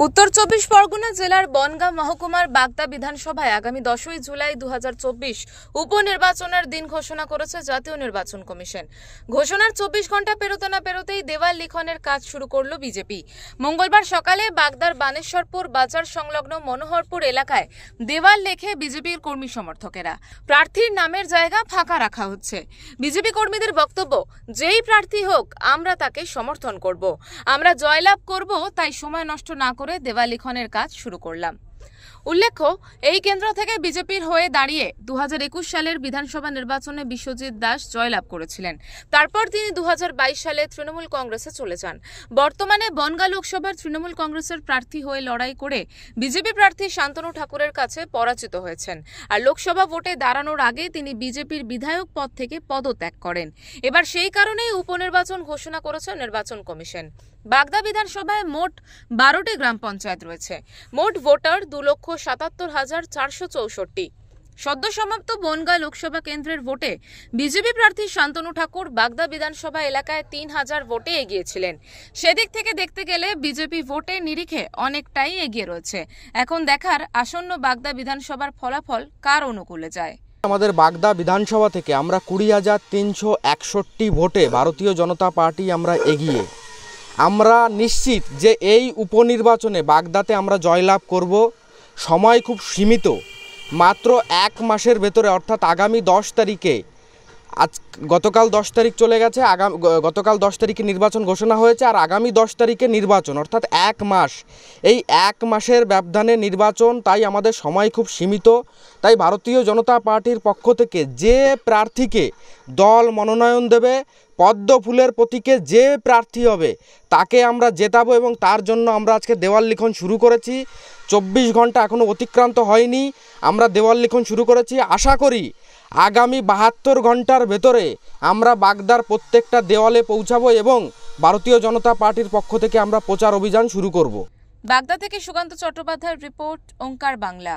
উত্তর ২৪ পরগনা জেলার বনগাঁ মহকুমার বাগদা বিধানসভায় আগামী ১০ই জুলাই ২০২৪ উপনির্বাচনের দিন ঘোষণা করেছে জাতীয় নির্বাচন কমিশন। ঘোষণার ২৪ ঘন্টা পেরোতে না পেরোতেই দেওয়াল লিখনের কাজ শুরু করল বিজেপি। মঙ্গলবার সকালে বাগদার বানেশ্বরপুর বাজার সংলগ্ন মনোহরপুর এলাকায় দেওয়াল লেখে বিজেপির কর্মী সমর্থকেরা। প্রার্থীর নামের জায়গা ফাঁকা রাখা হচ্ছে। বিজেপি কর্মীদের বক্তব্য, যেই প্রার্থী হোক আমরা তাকে সমর্থন করব, আমরা জয়লাভ করব, তাই সময় নষ্ট না করে দেওয়াল লিখনের কাজ শুরু করলাম। উল্লেখ্য, এই কেন্দ্র থেকে বিজেপির হয়ে দাঁড়িয়ে ২০২১ সালের বিধানসভা নির্বাচনে বিশ্বজিৎ দাস জয়লাভ করেছিলেন। তারপর তিনি ২০২২ সালে তৃণমূল কংগ্রেসে চলে যান। বর্তমানে বনগাঁ লোকসভার তৃণমূল কংগ্রেসের প্রার্থী হয়ে লড়াই করে বিজেপি প্রার্থী শান্তনু ঠাকুরের কাছে পরাজিত হয়েছেন। আর লোকসভা ভোটে দাঁড়ানোর আগে তিনি বিজেপির বিধায়ক পদ থেকে পদত্যাগ করেন। এবার সেই কারণেই উপনির্বাচন ঘোষণা করেছে নির্বাচন কমিশন। বাগদা বিধানসভায় মোট ১২টি গ্রাম পঞ্চায়েত রয়েছে। মোট ভোটার ২,৭৭,৪৬৪। সদ্য সমাপ্ত বনগাঁ লোকসভা কেন্দ্রের ভোটে বিজেপি প্রার্থী শান্তনু ঠাকুর বাগদা বিধানসভা এলাকায় ৩,০০০ ভোটে এগিয়েছিলেন। সেদিক থেকে দেখতে গেলে বিজেপি ভোটের নিরিখে অনেকটাই এগিয়ে রয়েছে। এখন দেখার আসন্ন বাগদা বিধানসভার ফলাফল কার অনুকূলে যায়। আমাদের বাগদা বিধানসভা থেকে আমরা ২০,৩৬১ ভোটে ভারতীয় জনতা পার্টি আমরা এগিয়ে। আমরা নিশ্চিত যে এই উপনির্বাচনে বাগদাতে আমরা জয়লাভ করব। সময় খুব সীমিত, মাত্র ১ মাসের ভেতরে, অর্থাৎ আগামী ১০ তারিখে, গতকাল ১০ তারিখ চলে গেছে, গতকাল ১০ তারিখে নির্বাচন ঘোষণা হয়েছে, আর আগামী ১০ তারিখে নির্বাচন, অর্থাৎ ১ মাস। এই ১ মাসের ব্যবধানে নির্বাচন, তাই আমাদের সময় খুব সীমিত। তাই ভারতীয় জনতা পার্টির পক্ষ থেকে যে প্রার্থীকে দল মনোনয়ন দেবে, পদ্ম ফুলের প্রতীকে যে প্রার্থী হবে তাকে আমরা জেতাবো, এবং তার জন্য আমরা আজকে দেওয়াল লিখন শুরু করেছি। ২৪ ঘন্টা এখনও অতিক্রান্ত হয়নি, আমরা দেওয়াল লিখন শুরু করেছি। আশা করি আগামী ৭২ ঘন্টার ভেতরে আমরা বাগদার প্রত্যেকটা দেওয়ালে পৌঁছাবো এবং ভারতীয় জনতা পার্টির পক্ষ থেকে আমরা প্রচার অভিযান শুরু করব। বাগদা থেকে সুকান্ত চট্টোপাধ্যায়ের রিপোর্ট, ওঙ্কার বাংলা।